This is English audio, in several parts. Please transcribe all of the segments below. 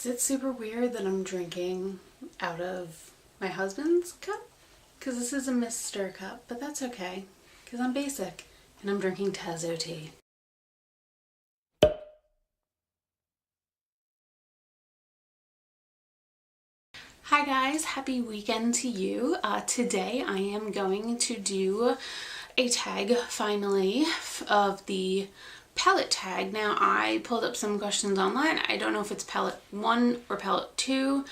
Is it super weird that I'm drinking out of my husband's cup? Because this is a Mr. cup, but that's okay. Because I'm basic and I'm drinking Tazo tea. Hi guys, happy weekend to you. Today I am going to do a tag finally of the palette tag. Now I pulled up some questions online. I don't know if it's palette 1 or palette 2.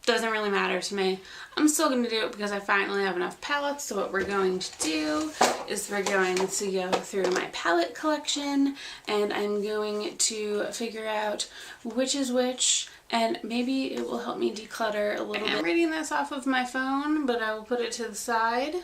Doesn't really matter to me. I'm still going to do it because I finally have enough palettes. So what we're going to do is we're going to go through my palette collection and I'm going to figure out which is which, and maybe it will help me declutter a little bit. I'm reading this off of my phone, but I will put it to the side.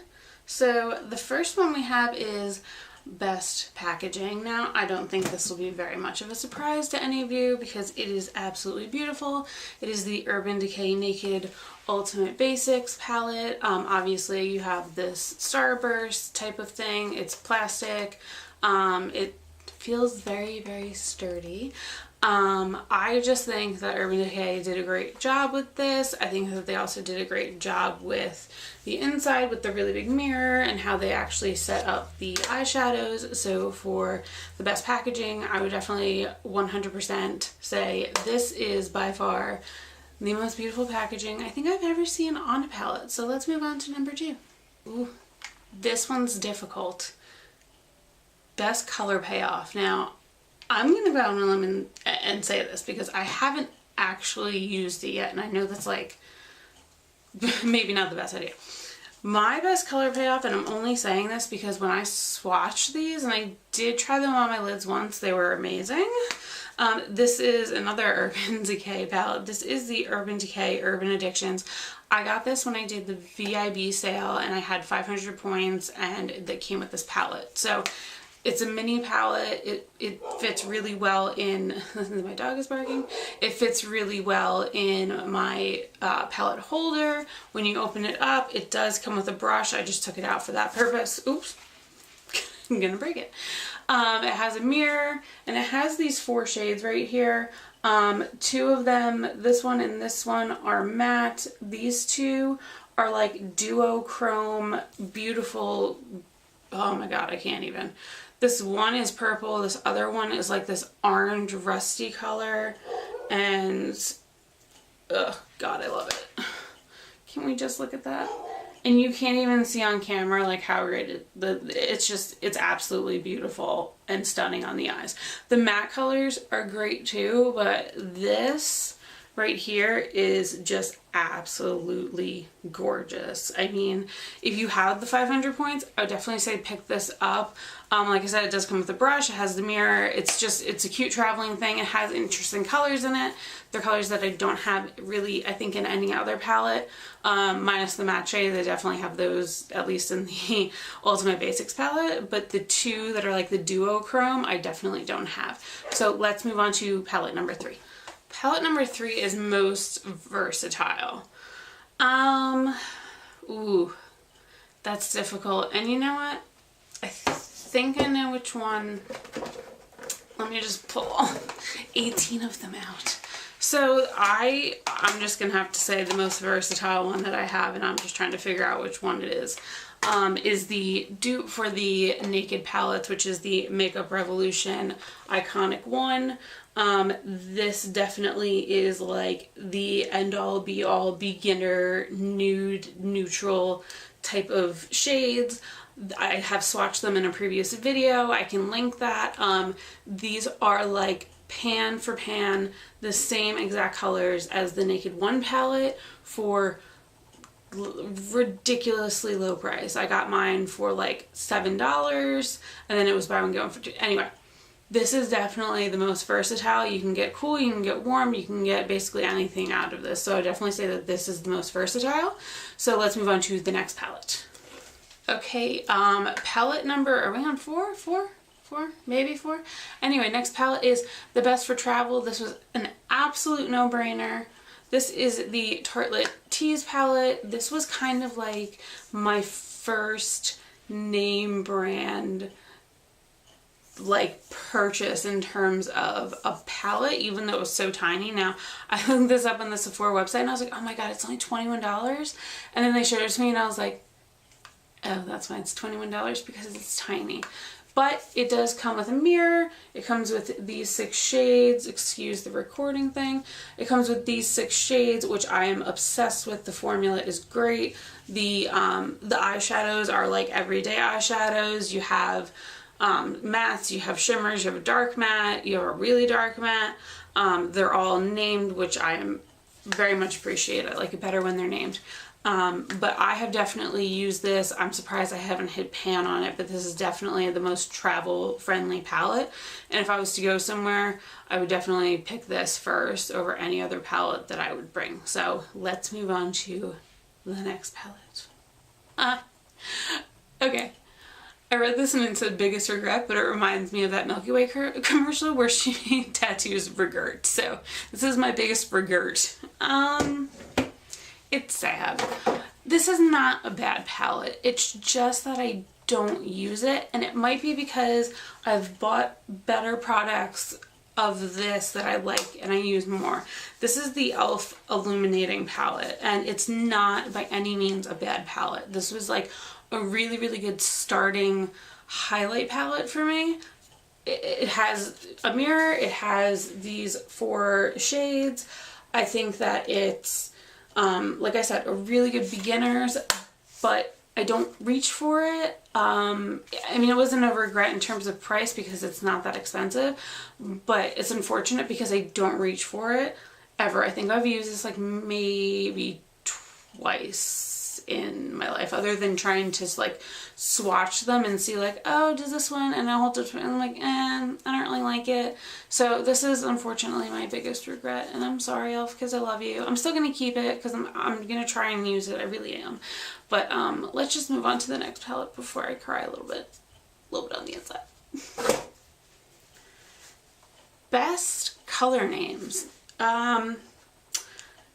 So the first one we have is best packaging. Now I don't think this will be very much of a surprise to any of you because it is absolutely beautiful. It is the Urban Decay Naked Ultimate Basics palette. Obviously you have this starburst type of thing. It's plastic. It feels very, very sturdy. I just think that Urban Decay did a great job with this. I think that they also did a great job with the inside with the really big mirror and how they actually set up the eyeshadows. So for the best packaging, I would definitely 100% say this is by far the most beautiful packaging I think I've ever seen on a palette. So let's move on to number 2. Ooh, this one's difficult. Best color payoff. Now, I'm going to go out on a limb and say this because I haven't actually used it yet, and I know that's like maybe not the best idea. My best color payoff, and I'm only saying this because when I swatched these, and I did try them on my lids once, they were amazing. This is another Urban Decay palette. This is the Urban Decay Urban Addictions. I got this when I did the VIB sale, and I had 500 points, and that came with this palette. So it's a mini palette. It fits really well in, my dog is barking. It fits really well in my palette holder. When you open it up, it does come with a brush. I just took it out for that purpose. Oops, I'm gonna break it. It has a mirror and it has these 4 shades right here. 2 of them, this one and this one, are matte. These 2 are like duochrome, beautiful. Oh my god, I can't even. This one is purple, this other one is like this orange rusty color, and oh god, I love it. Can we just look at that? And you can't even see on camera like how great it's absolutely beautiful and stunning on the eyes. The matte colors are great too, but this right here is just absolutely gorgeous. I mean, if you have the 500 points, I would definitely say pick this up. Like I said, it does come with a brush, it has the mirror, it's a cute traveling thing. It has interesting colors in it. They're colors that I don't have really, I think, in any other palette, minus the matte shade. They definitely have those, at least in the Ultimate Basics palette, but the 2 that are like the duochrome, I definitely don't have. So let's move on to palette number 3. Palette number 3 is most versatile. Ooh, that's difficult. And you know what? I think I know which one. Let me just pull 18 of them out. So I'm just gonna have to say the most versatile one that I have, and I'm just trying to figure out which one it is the dupe for the Naked palettes, which is the Makeup Revolution Iconic one. This definitely is like the end-all be-all beginner nude neutral type of shades. I have swatched them in a previous video. I can link that. These are like pan for pan the same exact colors as the Naked One palette for ridiculously low price. I got mine for like $7 and then it was buy one get one for 2. Anyway, this is definitely the most versatile. You can get cool, you can get warm, you can get basically anything out of this. So I definitely say that this is the most versatile. So let's move on to the next palette. Okay, palette number, are we on 4? 4? Maybe 4? Anyway, next palette is the best for travel. This was an absolute no-brainer. This is the Tartelette Tease palette. This was kind of like my first name brand like purchase in terms of a palette, even though it was so tiny. Now I looked this up on the Sephora website and I was like, oh my god, it's only $21. And then they showed it to me and I was like, oh, that's why it's $21, because it's tiny. But it does come with a mirror. It comes with these 6 shades. Excuse the recording thing. It comes with these 6 shades, which I am obsessed with. The formula is great. The eyeshadows are like everyday eyeshadows. You have mattes, you have shimmers, you have a dark matte, you have a really dark matte. They're all named, which I am very much appreciate. I like it better when they're named. But I have definitely used this. I'm surprised I haven't hit pan on it, but this is definitely the most travel friendly palette. And if I was to go somewhere, I would definitely pick this first over any other palette that I would bring. So let's move on to the next palette. Okay. I read this and it said biggest regret, but it reminds me of that Milky Way commercial where she tattoos regret. So this is my biggest regret. It's sad. This is not a bad palette. It's just that I don't use it, and it might be because I've bought better products of this that I like and I use more. This is the e.l.f. Illuminating palette, and it's not by any means a bad palette. This was like a really, really good starting highlight palette for me. It has a mirror, it has these 4 shades. I think that it's like I said, a really good beginners, but I don't reach for it. I mean, it wasn't a regret in terms of price because it's not that expensive, but it's unfortunate because I don't reach for it ever. I think I've used this like maybe twice in my life, other than trying to like swatch them and see like, oh, does this one, and I'll hold it and I'm like, I don't really like it. So this is unfortunately my biggest regret, and I'm sorry, Elf, because I love you. I'm still gonna keep it because I'm gonna try and use it. I really am. But let's just move on to the next palette before I cry a little bit on the inside. Best color names.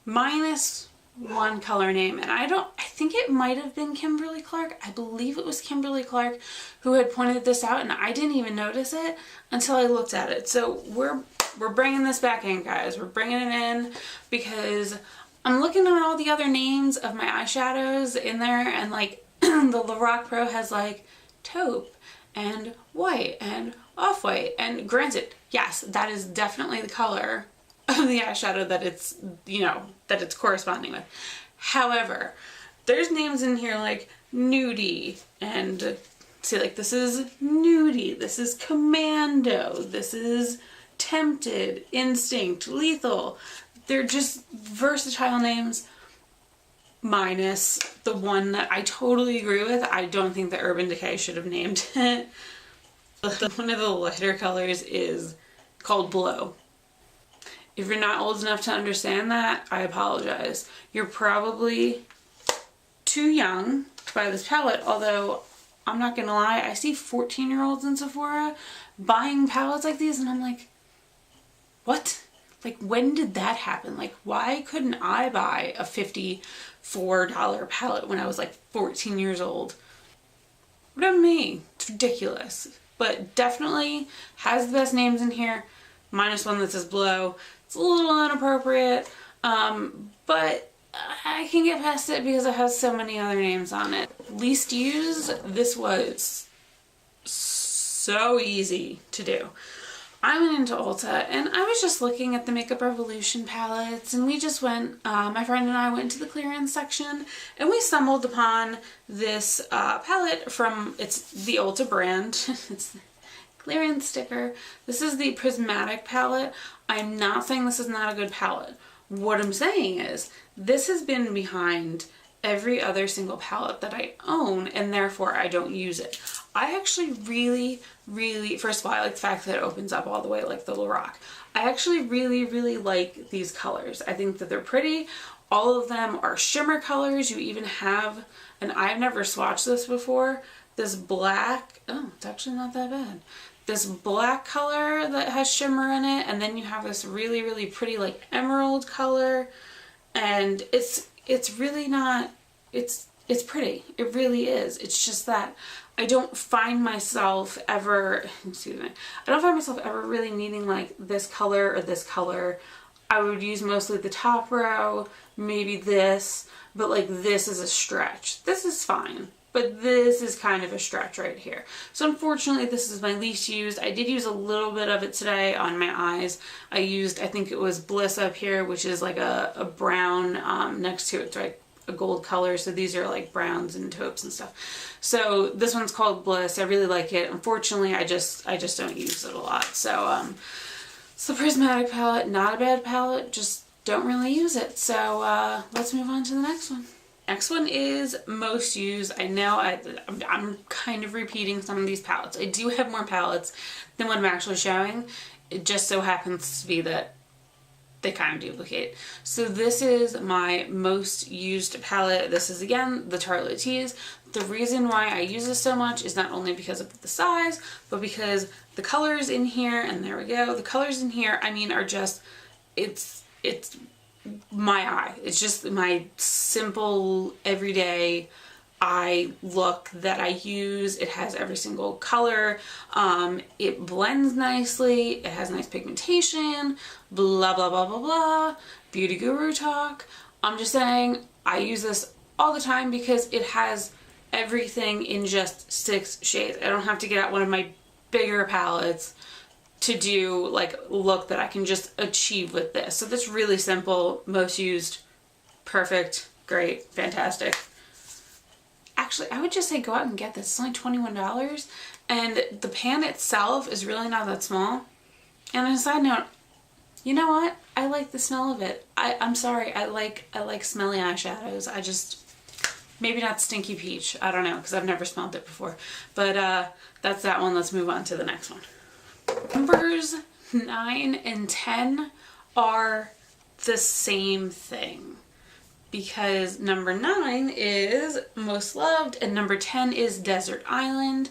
Minus one color name, and I think it might have been Kimberly Clark. I believe it was Kimberly Clark who had pointed this out, and I didn't even notice it until I looked at it. So we're bringing this back in, guys. We're bringing it in because I'm looking at all the other names of my eyeshadows in there, and like the Lorac Pro has like taupe and white and off-white, and granted, yes, that is definitely the color of the eyeshadow that it's, you know, that it's corresponding with. However, there's names in here like Nudie, and see, like this is Nudie, this is Commando, this is Tempted, Instinct, Lethal. They're just versatile names, minus the one that I totally agree with. I don't think that Urban Decay should have named it. One of the lighter colors is called Blow. If you're not old enough to understand that, I apologize. You're probably too young to buy this palette, although I'm not gonna lie, I see 14-year-olds in Sephora buying palettes like these, and I'm like, what? Like, when did that happen? Like, why couldn't I buy a $54 palette when I was like 14 years old? What about me? It's ridiculous. But definitely has the best names in here, minus one that says Blow. It's a little inappropriate, but I can get past it because it has so many other names on it. Least used, this was so easy to do. I went into Ulta and I was just looking at the Makeup Revolution palettes, and we just went, my friend and I went to the clearance section and we stumbled upon this palette from, it's the Ulta brand. It's the clearance sticker. This is the Prismatic palette. I'm not saying this is not a good palette. What I'm saying is this has been behind every other single palette that I own, and therefore I don't use it. I actually really, first of all, I like the fact that it opens up all the way like the Lorac. I actually really like these colors. I think that they're pretty. All of them are shimmer colors. You even have, and I've never swatched this before, this black, oh, it's actually not that bad. This black color that has shimmer in it, and then you have this really pretty like emerald color, and it's really not, it's pretty. It really is. It's just that I don't find myself ever, excuse me, I don't find myself ever really needing like this color or this color. I would use mostly the top row, maybe this, but like this is a stretch. This is fine, but this is kind of a stretch right here. So unfortunately, this is my least used. I did use a little bit of it today on my eyes. I used, I think it was Bliss up here, which is like a brown, next to it's like a gold color. So these are like browns and taupes and stuff. So this one's called Bliss. I really like it. Unfortunately, I just don't use it a lot. So, it's the Prismatic palette, not a bad palette, just don't really use it. So let's move on to the next one. Next one is most used. I know I'm kind of repeating some of these palettes. I do have more palettes than what I'm actually showing. It just so happens to be that they kind of duplicate. So this is my most used palette. This is again the Tartelette Tease. The reason why I use this so much is not only because of the size, but because the colors in here, and there we go, the colors in here, I mean, are just, it's my eye. It's just my simple everyday eye look that I use. It has every single color. It blends nicely. It has nice pigmentation. Blah, blah, blah, blah, blah. Beauty guru talk. I'm just saying I use this all the time because it has everything in just 6 shades. I don't have to get out one of my bigger palettes to do like look that I can just achieve with this. So that's really simple, most used, perfect, great, fantastic. Actually, I would just say go out and get this. It's only $21 and the pan itself is really not that small. And on a side note, you know what? I like the smell of it. I'm sorry, I like smelly eyeshadows. I just, maybe not Stinky Peach, I don't know, because I've never smelled it before. But that's that one. Let's move on to the next one. Numbers 9 and 10 are the same thing because number 9 is Most Loved and number 10 is Desert Island.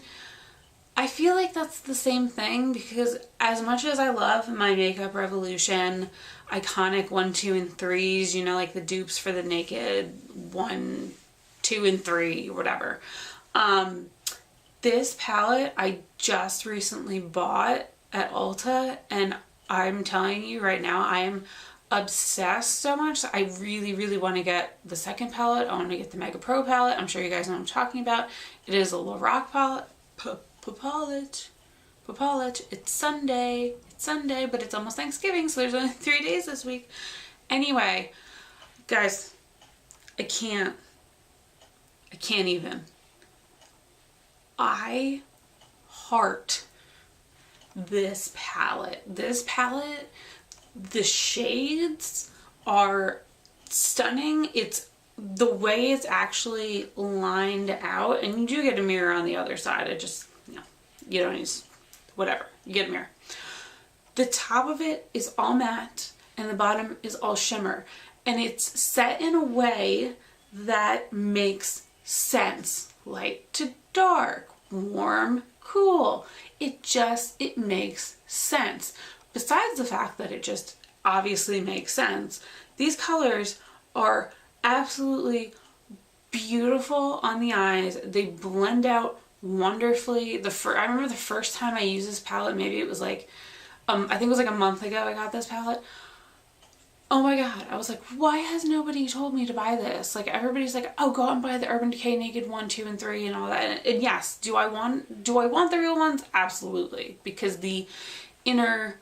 I feel like that's the same thing because as much as I love my Makeup Revolution iconic 1, 2, and 3s, you know, like the dupes for the Naked 1, 2, and 3, whatever. This palette I just recently bought at Ulta and I'm telling you right now, I am obsessed so much. I really, really want to get the second palette. I want to get the Mega Pro palette. I'm sure you guys know what I'm talking about. It is a Lorac palette. Palette. It's Sunday, but it's almost Thanksgiving, so there's only 3 days this week. Anyway, guys, I can't even. I heart this palette. This palette, the shades are stunning. It's the way it's actually lined out, and you do get a mirror on the other side. It just, you know, you don't need, whatever, you get a mirror. The top of it is all matte and the bottom is all shimmer, and it's set in a way that makes sense. Light to dark, warm, cool. It makes sense. Besides the fact that it just obviously makes sense, these colors are absolutely beautiful on the eyes. They blend out wonderfully. I remember the first time I used this palette, maybe it was like, I think it was like a month ago I got this palette. Oh my god, I was like, why has nobody told me to buy this? Like, everybody's like, oh, go out and buy the Urban Decay Naked 1, 2, and 3 and all that. And yes, do I want the real ones? Absolutely. Because the inner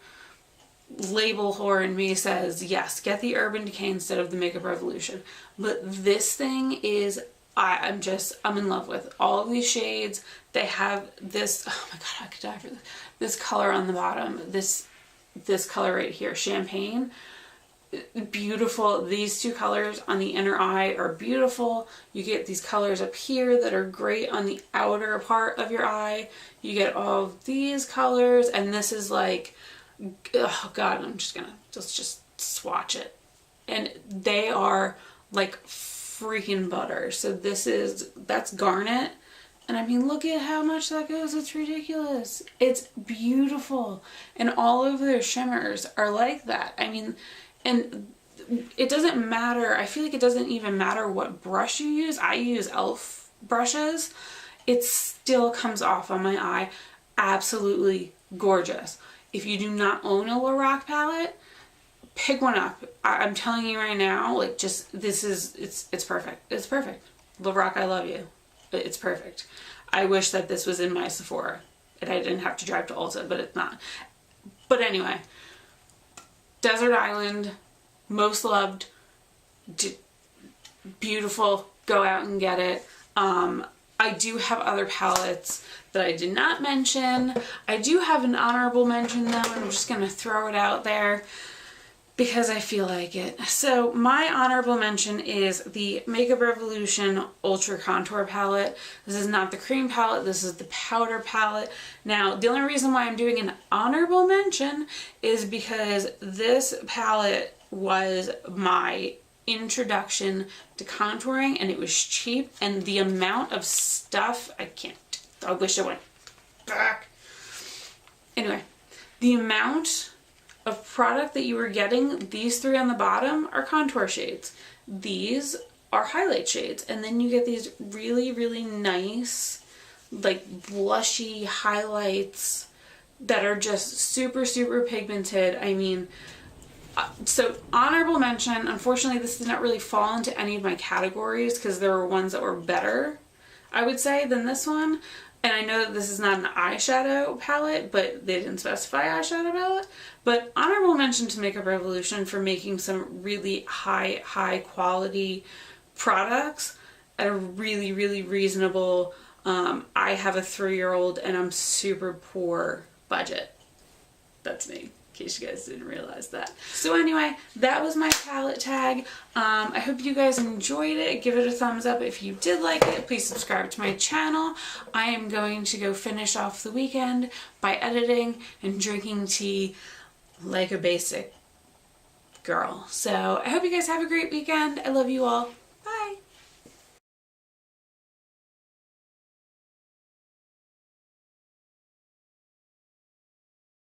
label whore in me says, yes, get the Urban Decay instead of the Makeup Revolution. But this thing is, I'm in love with all of these shades. They have this, oh my god, I could die for this. This color on the bottom, this color right here, Champagne. Beautiful. These two colors on the inner eye are beautiful. You get these colors up here that are great on the outer part of your eye. You get all of these colors, and this is like, oh god, I'm just gonna just swatch it, and they are like freaking butter. So that's garnet, and I mean, look at how much that goes. It's ridiculous. It's beautiful, and all of their shimmers are like that. I mean, and it doesn't matter. I feel like it doesn't even matter what brush you use. I use e.l.f. brushes, it still comes off on my eye absolutely gorgeous. If you do not own a Lorac palette, pick one up. I'm telling you right now, like, just, it's perfect. It's perfect. Lorac, I love you. It's perfect. I wish that this was in my Sephora and I didn't have to drive to Ulta, but it's not. But anyway, Desert Island, most loved, beautiful, go out and get it. I do have other palettes that I did not mention. I do have an honorable mention though, and I'm just gonna throw it out there because I feel like it. So my honorable mention is the Makeup Revolution Ultra Contour Palette. This is not the cream palette, this is the powder palette. Now, the only reason why I'm doing an honorable mention is because this palette was my introduction to contouring, and it was cheap, and the amount of stuff, I wish I went back. Anyway, the amount of product that you were getting, these three on the bottom are contour shades. These are highlight shades, and then you get these really, really nice, like, blushy highlights that are just super, super pigmented. I mean, so honorable mention, unfortunately this did not really fall into any of my categories because there were ones that were better, I would say, than this one. And I know that this is not an eyeshadow palette, but they didn't specify eyeshadow palette. But honorable mention to Makeup Revolution for making some really high quality products at a really, really reasonable, I have a 3-year-old and I'm super poor budget. That's me, in case you guys didn't realize that. So anyway, that was my palette tag. I hope you guys enjoyed it. Give it a thumbs up if you did like it. Please subscribe to my channel. I am going to go finish off the weekend by editing and drinking tea like a basic girl. So I hope you guys have a great weekend. I love you all.